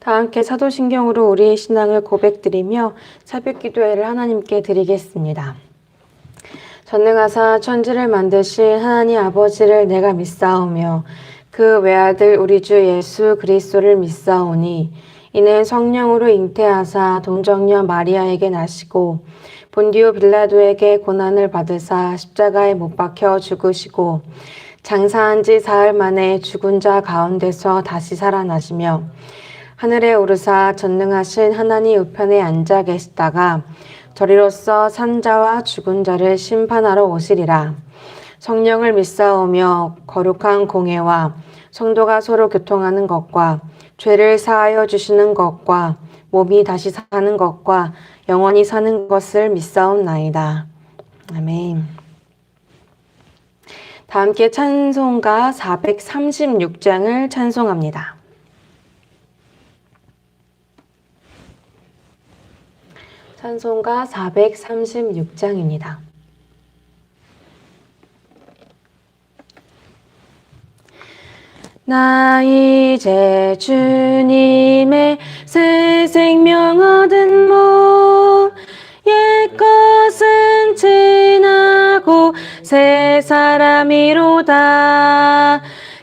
다 함께 사도신경으로 우리의 신앙을 고백드리며 새벽기도회를 하나님께 드리겠습니다. 전능하사 천지를 만드신 하나님 아버지를 내가 믿사오며 그 외아들 우리 주 예수 그리스도를 믿사오니 이는 성령으로 잉태하사 동정녀 마리아에게 나시고 본디오 빌라도에게 고난을 받으사 십자가에 못 박혀 죽으시고 장사한 지 사흘 만에 죽은 자 가운데서 다시 살아나시며 하늘에 오르사 전능하신 하나님 우편에 앉아 계시다가 저리로서 산 자와 죽은 자를 심판하러 오시리라. 성령을 믿사오며 거룩한 공회와 성도가 서로 교통하는 것과 죄를 사하여 주시는 것과 몸이 다시 사는 것과 영원히 사는 것을 믿사옵나이다. 아멘. 다 함께 찬송가 436장을 찬송합니다. 찬송가 436장입니다. 나 이제 주님의 새 생명 얻은 몸 옛것은 지나고 새 사람이로다.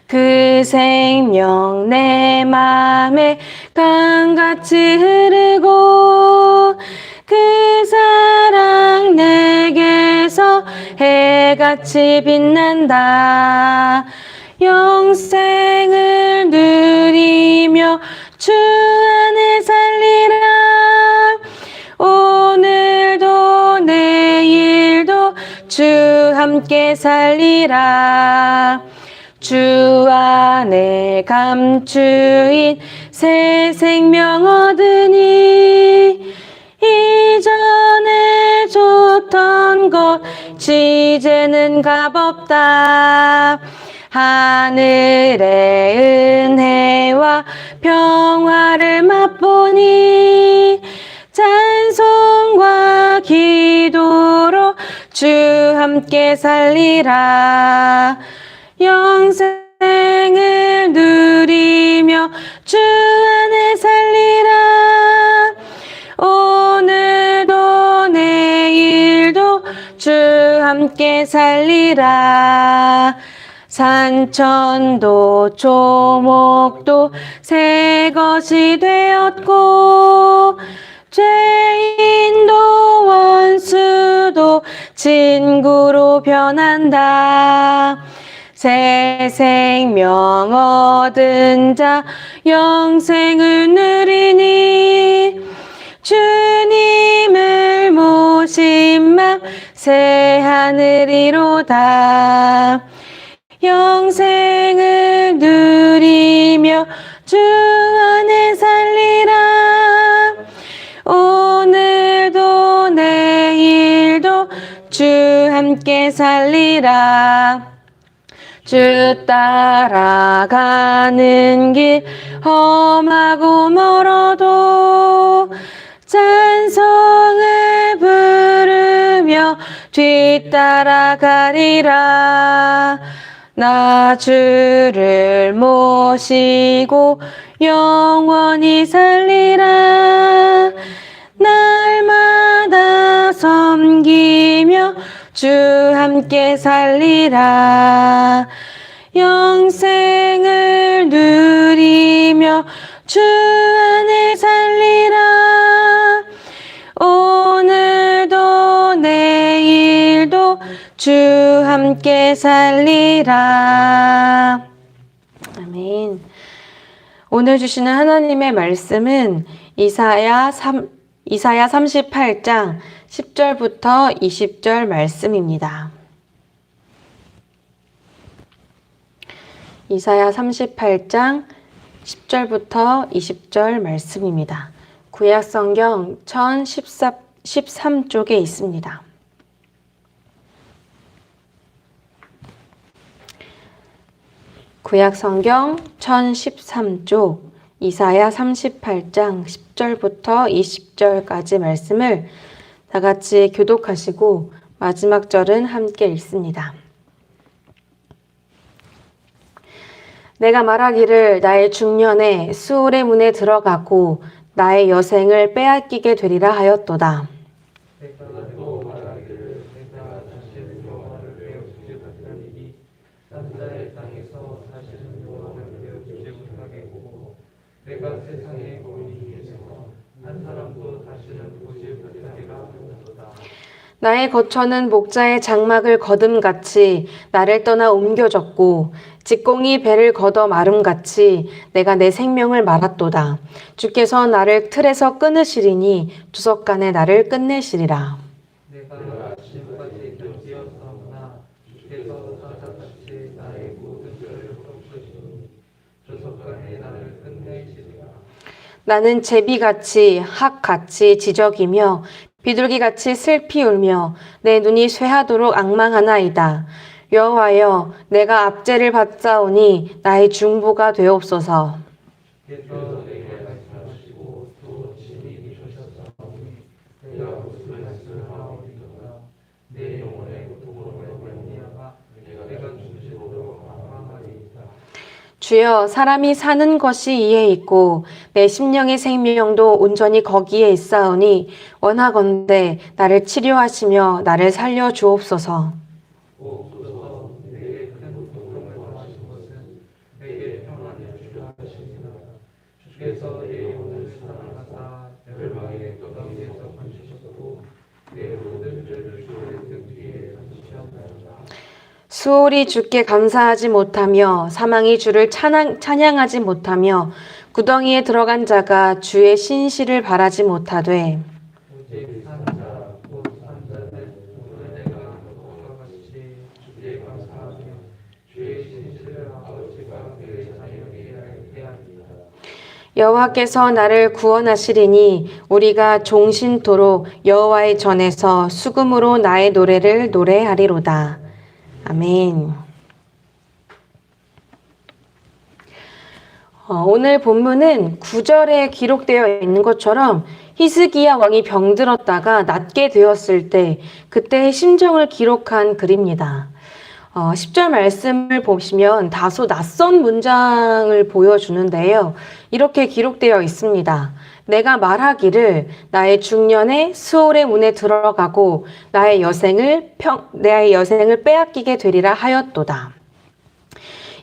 그 생명 내 맘에 강같이 흐르고 그 사랑 내게서 해같이 빛난다. 영생을 누리며 주 안에 살리라. 오늘도 내일도 주 함께 살리라. 주 안에 감추인 새 생명 얻으니 이전에 줬던 것 이제는 값없다. 하늘의 은혜와 평화를 맛보니 찬송과 기도로 주 함께 살리라. 영생을 누리며 주 안에 살리라. 오늘도 내일도 주 함께 살리라. 산천도 조목도 새 것이 되었고 죄인도 원수도 친구로 변한다. 새 생명 얻은 자 영생을 누리니 주님을 모신 맘 새 하늘이로다. 영생을 누리며 주 안에 살리라. 오늘도 내일도 주 함께 살리라. 주 따라가는 길 험하고 멀어도 찬송을 부르며 뒤따라가리라. 나 주를 모시고 영원히 살리라. 날마다 섬기며 주 함께 살리라. 영생을 누리며 주 안에 살리라. 오늘도 내일도 주 함께 살리라. 아멘. 오늘 주시는 하나님의 말씀은 이사야 38장 10절부터 20절 말씀입니다. 이사야 38장 10절부터 20절 말씀입니다. 구약성경 1013쪽에 있습니다. 구약성경 1013쪽 이사야 38장 10절부터 20절까지 말씀을 다 같이 교독하시고 마지막 절은 함께 읽습니다. 내가 말하기를 나의 중년에 수월의 문에 들어가고 나의 여생을 빼앗기게 되리라 하였도다. 내가 또 말하기를 내가 다시 여호와를 배우지 못하리니 남자의 땅에서 다시는 여호와를 배우지 못하겠고 내가 세상에 보이기 위해서 한 사람도 다시는 보지 못하리라 하였도다. 나의 거처는 목자의 장막을 거둠같이 나를 떠나 옮겨졌고 직공이 배를 걷어 마름같이 내가 내 생명을 말았도다. 주께서 나를 틀에서 끊으시리니 주석간에 나를 끝내시리라. 내가 아침까지 견디었사오나 주께서 사자같이 나의 모든 뼈를 꺾으시니 주석간에 나를 끝내시리라. 나는 제비같이 학같이 지적이며 비둘기같이 슬피 울며 내 눈이 쇠하도록 앙망하나이다. 여호와여, 내가 압제를 받사오니 나의 중보가 되옵소서. 께서 내게 말씀하시고 또 친히 주셨사오니 내가 무슨 말씀하오리까. 내 영혼의 고통으로 말미암아 내가 죽으시도록 앙망하리이다. 주여, 사람이 사는 것이 이에 있고 내 심령의 생명도 온전히 거기에 있사오니 원하건대 나를 치료하시며 나를 살려 주옵소서. 옵소서. 내게 큰 고통을 더하신 것은 내게 평안을 주려 하심이라. 주께서 내 영혼을 사랑하사 멸망의 가운데서 건지셨고 내 모든 죄를 주의 등 뒤에 던지셨나이다. 수월이 주께 감사하지 못하며 사망이 주를 찬양하지 못하며 구덩이에 들어간 자가 주의 신실을 바라지 못하되 오직 산자 곧 산자는 오늘 내가 것과 같이 주께 감사하며 주의 신실을 아버지가 그의 자녀에게 알게 합니다. 여호와께서 나를 구원하시리니 우리가 종신토록 여호와의 전에서 수금으로 나의 노래를 노래하리로다. 아멘. 오늘 본문은 9절에 기록되어 있는 것처럼 히스기야 왕이 병들었다가 낫게 되었을 때 그때의 심정을 기록한 글입니다. 10절 말씀을 보시면 다소 낯선 문장을 보여주는데요. 이렇게 기록되어 있습니다. 내가 말하기를 나의 중년에 수월의 문에 들어가고 나의 여생을 빼앗기게 되리라 하였도다.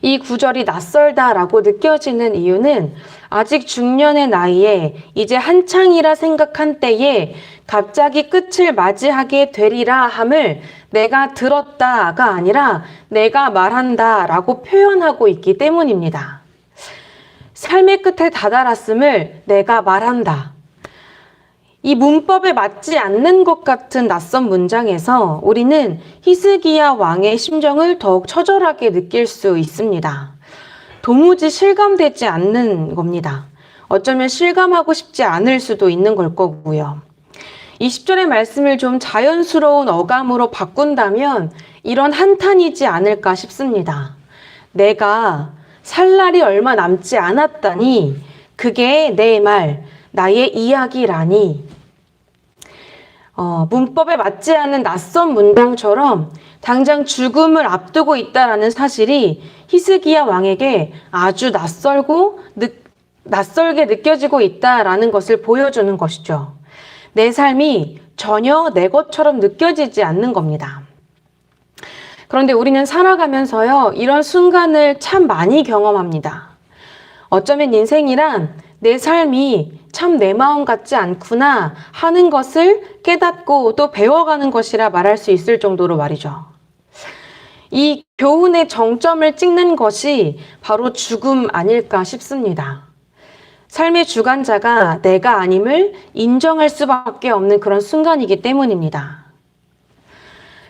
이 구절이 낯설다라고 느껴지는 이유는 아직 중년의 나이에 이제 한창이라 생각한 때에 갑자기 끝을 맞이하게 되리라 함을 내가 들었다가 아니라 내가 말한다라고 표현하고 있기 때문입니다. 삶의 끝에 다다랐음을 내가 말한다. 이 문법에 맞지 않는 것 같은 낯선 문장에서 우리는 히스기야 왕의 심정을 더욱 처절하게 느낄 수 있습니다. 도무지 실감되지 않는 겁니다. 어쩌면 실감하고 싶지 않을 수도 있는 걸 거고요. 20절의 말씀을 좀 자연스러운 어감으로 바꾼다면 이런 한탄이지 않을까 싶습니다. 내가 살 날이 얼마 남지 않았다니 그게 내 말, 나의 이야기라니. 문법에 맞지 않는 낯선 문장처럼 당장 죽음을 앞두고 있다라는 사실이 히스기야 왕에게 아주 낯설게 느껴지고 있다라는 것을 보여주는 것이죠. 내 삶이 전혀 내 것처럼 느껴지지 않는 겁니다. 그런데 우리는 살아가면서요, 이런 순간을 참 많이 경험합니다. 어쩌면 인생이란 내 삶이 참 내 마음 같지 않구나 하는 것을 깨닫고 또 배워가는 것이라 말할 수 있을 정도로 말이죠. 이 교훈의 정점을 찍는 것이 바로 죽음 아닐까 싶습니다. 삶의 주관자가 내가 아님을 인정할 수밖에 없는 그런 순간이기 때문입니다.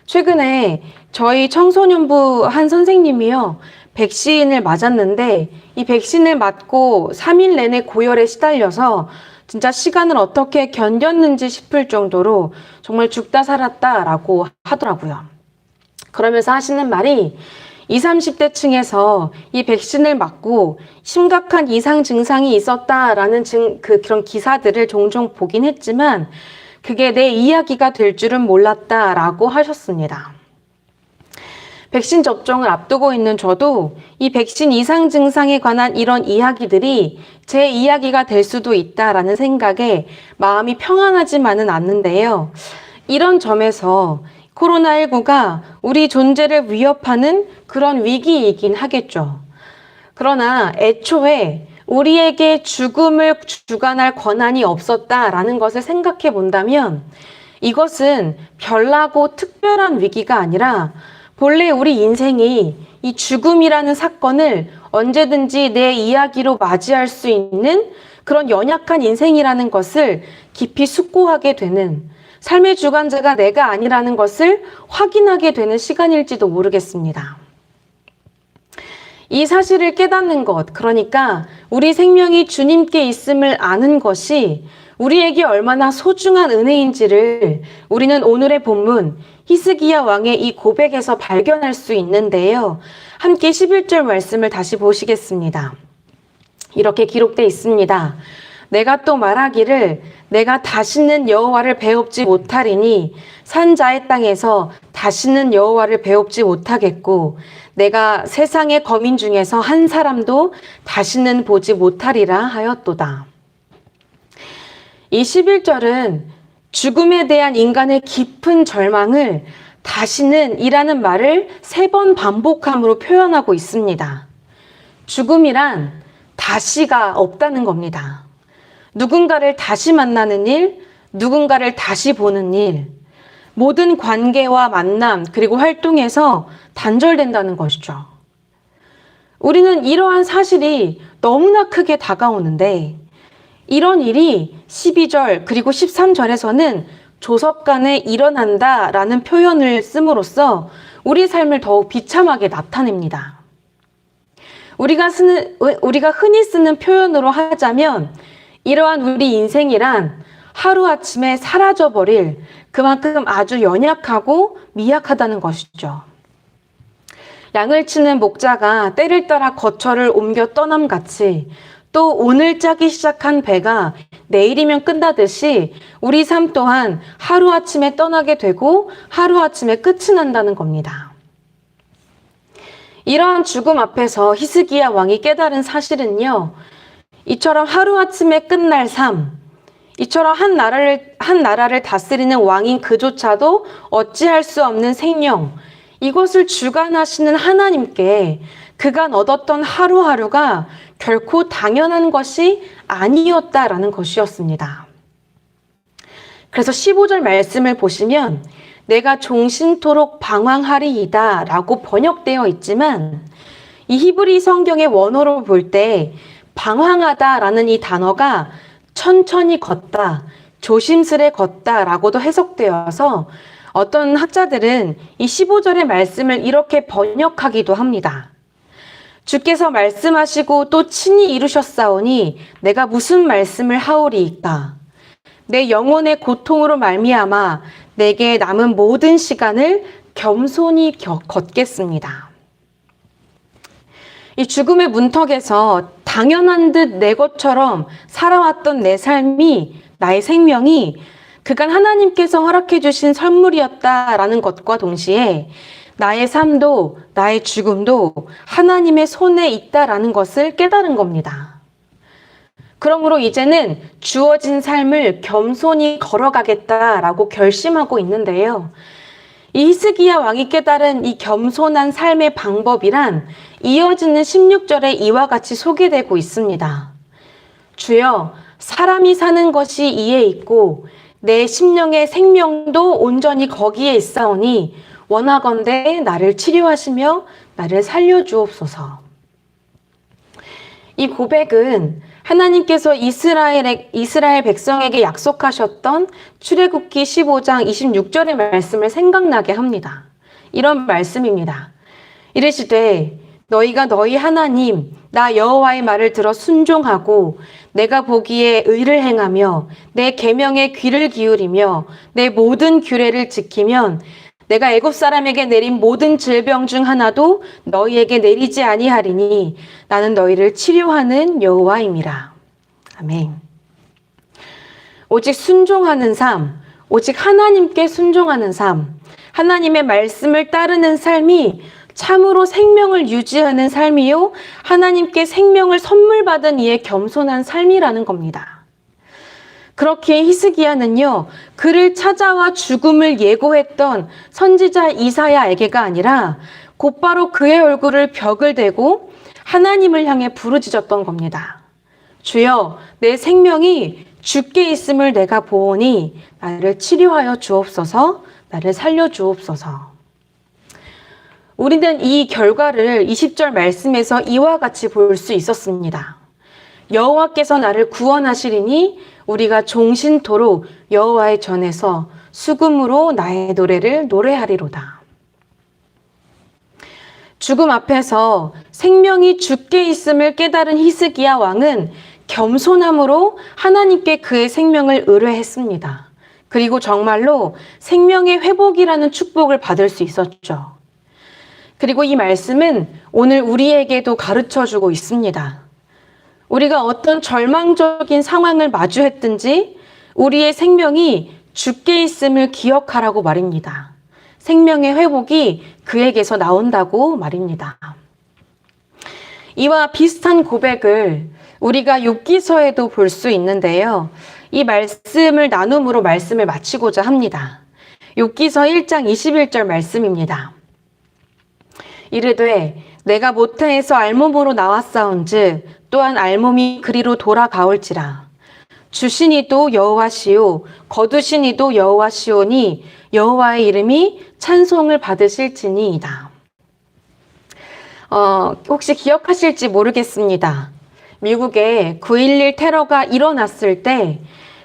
최근에 저희 청소년부 한 선생님이요, 백신을 맞았는데 이 백신을 맞고 3일 내내 고열에 시달려서 진짜 시간을 어떻게 견뎠는지 싶을 정도로 정말 죽다 살았다라고 하더라고요. 그러면서 하시는 말이 20, 30대 층에서 이 백신을 맞고 심각한 이상 증상이 있었다라는 그런 기사들을 종종 보긴 했지만 그게 내 이야기가 될 줄은 몰랐다라고 하셨습니다. 백신 접종을 앞두고 있는 저도 이 백신 이상 증상에 관한 이런 이야기들이 제 이야기가 될 수도 있다라는 생각에 마음이 평안하지만은 않는데요. 이런 점에서 코로나19가 우리 존재를 위협하는 그런 위기이긴 하겠죠. 그러나 애초에 우리에게 죽음을 주관할 권한이 없었다라는 것을 생각해 본다면 이것은 별나고 특별한 위기가 아니라 본래 우리 인생이 이 죽음이라는 사건을 언제든지 내 이야기로 맞이할 수 있는 그런 연약한 인생이라는 것을 깊이 숙고하게 되는, 삶의 주관자가 내가 아니라는 것을 확인하게 되는 시간일지도 모르겠습니다. 이 사실을 깨닫는 것, 그러니까 우리 생명이 주님께 있음을 아는 것이 우리에게 얼마나 소중한 은혜인지를 우리는 오늘의 본문 히스기야 왕의 이 고백에서 발견할 수 있는데요. 함께 11절 말씀을 다시 보시겠습니다. 이렇게 기록되어 있습니다. 내가 또 말하기를 내가 다시는 여호와를 배웁지 못하리니 산자의 땅에서 다시는 여호와를 배웁지 못하겠고 내가 세상의 거민 중에서 한 사람도 다시는 보지 못하리라 하였도다. 이 11절은 죽음에 대한 인간의 깊은 절망을 다시는 이라는 말을 3번 반복함으로 표현하고 있습니다. 죽음이란 다시가 없다는 겁니다. 누군가를 다시 만나는 일, 누군가를 다시 보는 일, 모든 관계와 만남 그리고 활동에서 단절된다는 것이죠. 우리는 이러한 사실이 너무나 크게 다가오는데 이런 일이 12절 그리고 13절에서는 조섭간에 일어난다라는 표현을 씀으로써 우리 삶을 더욱 비참하게 나타냅니다. 우리가 흔히 쓰는 표현으로 하자면 이러한 우리 인생이란 하루아침에 사라져버릴 그만큼 아주 연약하고 미약하다는 것이죠. 양을 치는 목자가 때를 따라 거처를 옮겨 떠남같이 또 오늘 짜기 시작한 배가 내일이면 끝나듯이 우리 삶 또한 하루아침에 떠나게 되고 하루아침에 끝이 난다는 겁니다. 이러한 죽음 앞에서 히스기야 왕이 깨달은 사실은요. 이처럼 하루아침에 끝날 삶, 이처럼 한 나라를 다스리는 왕인 그조차도 어찌할 수 없는 생명, 이것을 주관하시는 하나님께 그간 얻었던 하루하루가 결코 당연한 것이 아니었다라는 것이었습니다. 그래서 15절 말씀을 보시면 내가 종신토록 방황하리이다 라고 번역되어 있지만 이 히브리 성경의 원어로 볼 때 방황하다라는 이 단어가 천천히 걷다, 조심스레 걷다 라고도 해석되어서 어떤 학자들은 이 15절의 말씀을 이렇게 번역하기도 합니다. 주께서 말씀하시고 또 친히 이루셨사오니 내가 무슨 말씀을 하오리이까. 내 영혼의 고통으로 말미암아 내게 남은 모든 시간을 겸손히 걷겠습니다. 이 죽음의 문턱에서 당연한 듯 내 것처럼 살아왔던 내 삶이, 나의 생명이 그간 하나님께서 허락해 주신 선물이었다라는 것과 동시에 나의 삶도 나의 죽음도 하나님의 손에 있다라는 것을 깨달은 겁니다. 그러므로 이제는 주어진 삶을 겸손히 걸어가겠다라고 결심하고 있는데요. 이 히스기야 왕이 깨달은 이 겸손한 삶의 방법이란 이어지는 16절에 이와 같이 소개되고 있습니다. 주여, 사람이 사는 것이 이에 있고 내 심령의 생명도 온전히 거기에 있사오니 원하건대 나를 치료하시며 나를 살려주옵소서. 이 고백은 하나님께서 이스라엘 백성에게 약속하셨던 출애굽기 15장 26절의 말씀을 생각나게 합니다. 이런 말씀입니다. 이르시되 너희가 너희 하나님 나 여호와의 말을 들어 순종하고 내가 보기에 의를 행하며 내 계명에 귀를 기울이며 내 모든 규례를 지키면 내가 애굽 사람에게 내린 모든 질병 중 하나도 너희에게 내리지 아니하리니 나는 너희를 치료하는 여호와임이라. 아멘. 오직 순종하는 삶, 오직 하나님께 순종하는 삶, 하나님의 말씀을 따르는 삶이 참으로 생명을 유지하는 삶이요, 하나님께 생명을 선물 받은 이의 겸손한 삶이라는 겁니다. 그렇게 히스기야는요, 그를 찾아와 죽음을 예고했던 선지자 이사야에게가 아니라 곧바로 그의 얼굴을 벽을 대고 하나님을 향해 부르짖었던 겁니다. 주여, 내 생명이 죽게 있음을 내가 보오니 나를 치료하여 주옵소서, 나를 살려 주옵소서. 우리는 이 결과를 20절 말씀에서 이와 같이 볼 수 있었습니다. 여호와께서 나를 구원하시리니 우리가 종신토록 여호와의 전에서 수금으로 나의 노래를 노래하리로다. 죽음 앞에서 생명이 죽게 있음을 깨달은 히스기야 왕은 겸손함으로 하나님께 그의 생명을 의뢰했습니다. 그리고 정말로 생명의 회복이라는 축복을 받을 수 있었죠. 그리고 이 말씀은 오늘 우리에게도 가르쳐주고 있습니다. 우리가 어떤 절망적인 상황을 마주했든지 우리의 생명이 죽게 있음을 기억하라고 말입니다. 생명의 회복이 그에게서 나온다고 말입니다. 이와 비슷한 고백을 우리가 욥기서에도 볼 수 있는데요. 이 말씀을 나눔으로 말씀을 마치고자 합니다. 욥기서 1장 21절 말씀입니다. 이르되 내가 모태에서 알몸으로 나왔사온즉 또한 알몸이 그리로 돌아가올지라. 주시니도 여호와시오 거두시니도 여호와시오니 여호와의 이름이 찬송을 받으실지니이다. 혹시 기억하실지 모르겠습니다. 미국에 9.11 테러가 일어났을 때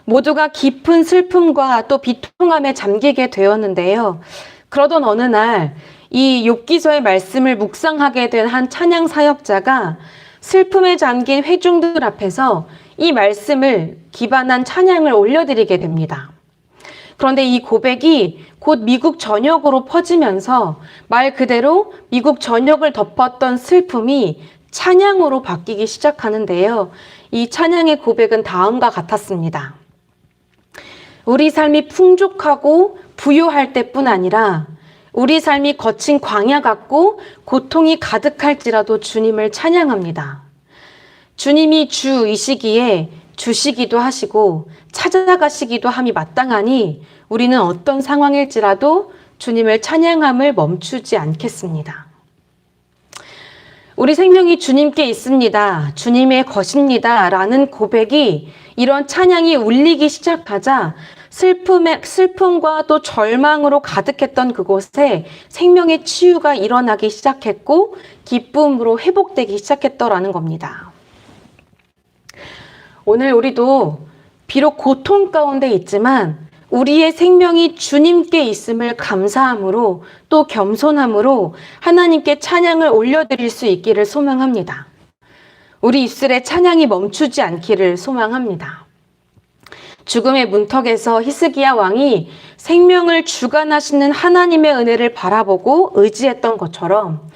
모두가 깊은 슬픔과 또 비통함에 잠기게 되었는데요. 그러던 어느 날 이 욥기서의 말씀을 묵상하게 된 한 찬양 사역자가 슬픔에 잠긴 회중들 앞에서 이 말씀을 기반한 찬양을 올려드리게 됩니다. 그런데 이 고백이 곧 미국 전역으로 퍼지면서 말 그대로 미국 전역을 덮었던 슬픔이 찬양으로 바뀌기 시작하는데요. 이 찬양의 고백은 다음과 같았습니다. 우리 삶이 풍족하고 부유할 때뿐 아니라 우리 삶이 거친 광야 같고 고통이 가득할지라도 주님을 찬양합니다. 주님이 주이시기에 주시기도 하시고 찾아가시기도 함이 마땅하니 우리는 어떤 상황일지라도 주님을 찬양함을 멈추지 않겠습니다. 우리 생명이 주님께 있습니다. 주님의 것입니다. 라는 고백이 이런 찬양이 울리기 시작하자 슬픔과 또 절망으로 가득했던 그곳에 생명의 치유가 일어나기 시작했고 기쁨으로 회복되기 시작했더라는 겁니다. 오늘 우리도 비록 고통 가운데 있지만 우리의 생명이 주님께 있음을 감사함으로 또 겸손함으로 하나님께 찬양을 올려드릴 수 있기를 소망합니다. 우리 입술에 찬양이 멈추지 않기를 소망합니다. 죽음의 문턱에서 히스기야 왕이 생명을 주관하시는 하나님의 은혜를 바라보고 의지했던 것처럼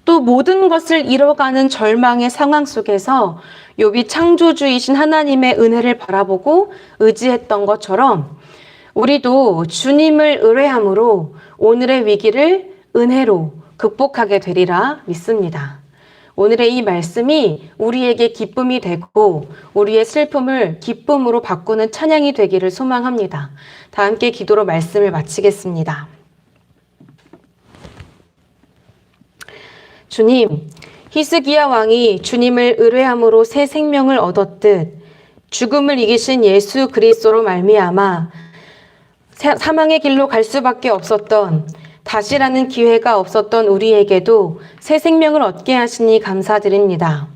또 모든 것을 잃어가는 절망의 상황 속에서 욥이 창조주이신 하나님의 은혜를 바라보고 의지했던 것처럼 우리도 주님을 의뢰함으로 오늘의 위기를 은혜로 극복하게 되리라 믿습니다. 오늘의 이 말씀이 우리에게 기쁨이 되고 우리의 슬픔을 기쁨으로 바꾸는 찬양이 되기를 소망합니다. 다 함께 기도로 말씀을 마치겠습니다. 주님, 히스기야 왕이 주님을 의뢰함으로 새 생명을 얻었듯 죽음을 이기신 예수 그리스도로 말미암아 사망의 길로 갈 수밖에 없었던 다시라는 기회가 없었던 우리에게도 새 생명을 얻게 하시니 감사드립니다.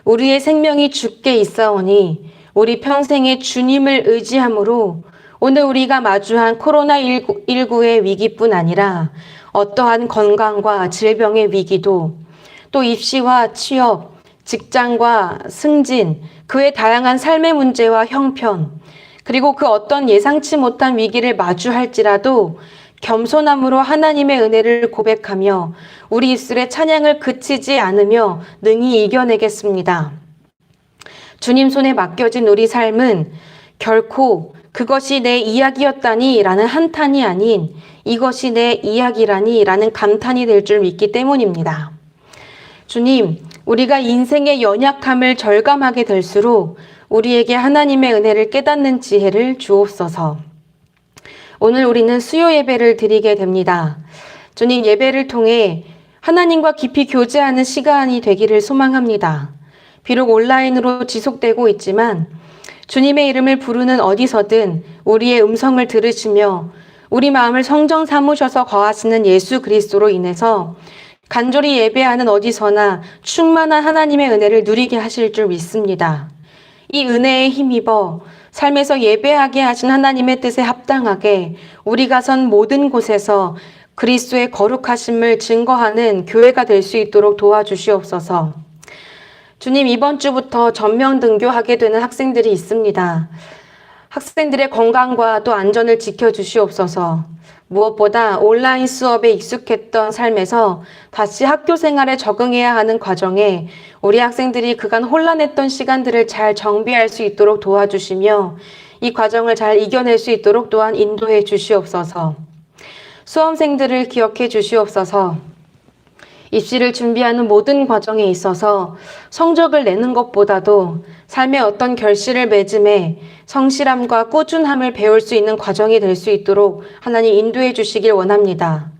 우리의 생명이 죽게 있사오니 우리 평생에 주님을 의지함으로 오늘 우리가 마주한 코로나19의 위기뿐 아니라 어떠한 건강과 질병의 위기도 또 입시와 취업, 직장과 승진, 그의 다양한 삶의 문제와 형편, 그리고 그 어떤 예상치 못한 위기를 마주할지라도 겸손함으로 하나님의 은혜를 고백하며 우리 입술의 찬양을 그치지 않으며 능히 이겨내겠습니다. 주님 손에 맡겨진 우리 삶은 결코 그것이 내 이야기였다니 라는 한탄이 아닌 이것이 내 이야기라니 라는 감탄이 될 줄 믿기 때문입니다. 주님, 우리가 인생의 연약함을 절감하게 될수록 우리에게 하나님의 은혜를 깨닫는 지혜를 주옵소서. 오늘 우리는 수요 예배를 드리게 됩니다. 주님, 예배를 통해 하나님과 깊이 교제하는 시간이 되기를 소망합니다. 비록 온라인으로 지속되고 있지만 주님의 이름을 부르는 어디서든 우리의 음성을 들으시며 우리 마음을 성전 삼으셔서 거하시는 예수 그리스도로 인해서 간절히 예배하는 어디서나 충만한 하나님의 은혜를 누리게 하실 줄 믿습니다. 이 은혜에 힘입어 삶에서 예배하게 하신 하나님의 뜻에 합당하게 우리가 선 모든 곳에서 그리스도의 거룩하심을 증거하는 교회가 될 수 있도록 도와주시옵소서. 주님, 이번 주부터 전면 등교하게 되는 학생들이 있습니다. 학생들의 건강과 또 안전을 지켜주시옵소서. 무엇보다 온라인 수업에 익숙했던 삶에서 다시 학교 생활에 적응해야 하는 과정에 우리 학생들이 그간 혼란했던 시간들을 잘 정비할 수 있도록 도와주시며 이 과정을 잘 이겨낼 수 있도록 또한 인도해 주시옵소서. 수험생들을 기억해 주시옵소서. 입시를 준비하는 모든 과정에 있어서 성적을 내는 것보다도 삶의 어떤 결실을 맺음에 성실함과 꾸준함을 배울 수 있는 과정이 될 수 있도록 하나님 인도해 주시길 원합니다.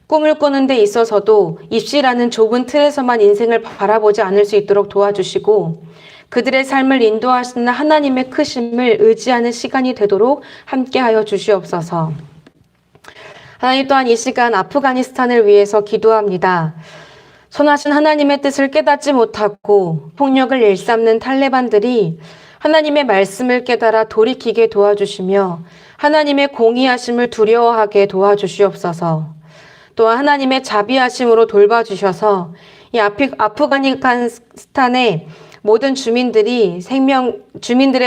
꿈을 꾸는 데 있어서도 입시라는 좁은 틀에서만 인생을 바라보지 않을 수 있도록 도와주시고 그들의 삶을 인도하시는 하나님의 크심을 의지하는 시간이 되도록 함께하여 주시옵소서. 하나님, 또한 이 시간 아프가니스탄을 위해서 기도합니다. 선하신 하나님의 뜻을 깨닫지 못하고 폭력을 일삼는 탈레반들이 하나님의 말씀을 깨달아 돌이키게 도와주시며 하나님의 공의하심을 두려워하게 도와주시옵소서. 또한 하나님의 자비하심으로 돌봐주셔서 이 아프가니스탄의 모든 주민들의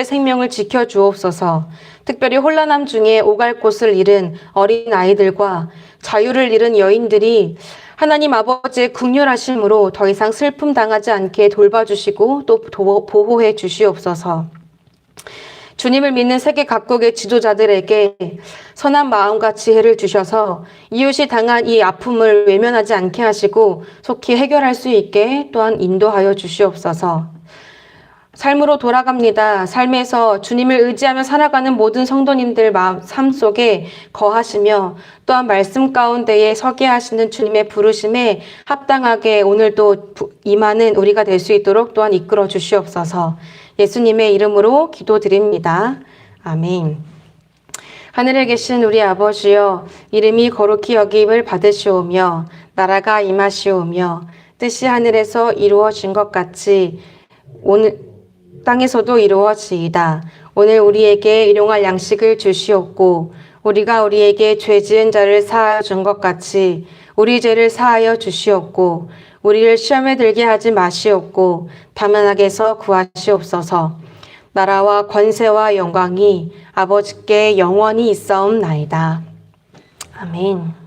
생명을 지켜주옵소서. 특별히 혼란함 중에 오갈 곳을 잃은 어린 아이들과 자유를 잃은 여인들이 하나님 아버지의 긍휼하심으로 더 이상 슬픔 당하지 않게 돌봐주시고 또 보호해 주시옵소서. 주님을 믿는 세계 각국의 지도자들에게 선한 마음과 지혜를 주셔서 이웃이 당한 이 아픔을 외면하지 않게 하시고 속히 해결할 수 있게 또한 인도하여 주시옵소서. 삶으로 돌아갑니다. 삶에서 주님을 의지하며 살아가는 모든 성도님들 삶 속에 거하시며 또한 말씀 가운데에 서게 하시는 주님의 부르심에 합당하게 오늘도 임하는 우리가 될 수 있도록 또한 이끌어 주시옵소서. 예수님의 이름으로 기도드립니다. 아멘. 하늘에 계신 우리 아버지여, 이름이 거룩히 여김을 받으시오며 나라가 임하시오며 뜻이 하늘에서 이루어진 것 같이 오늘 땅에서도 이루어지이다. 오늘 우리에게 일용할 양식을 주시옵고 우리가 우리에게 죄 지은 자를 사하여 준 것 같이 우리 죄를 사하여 주시옵고 우리를 시험에 들게 하지 마시옵고 다만 악에서 구하시옵소서. 나라와 권세와 영광이 아버지께 영원히 있사옵나이다. 아멘.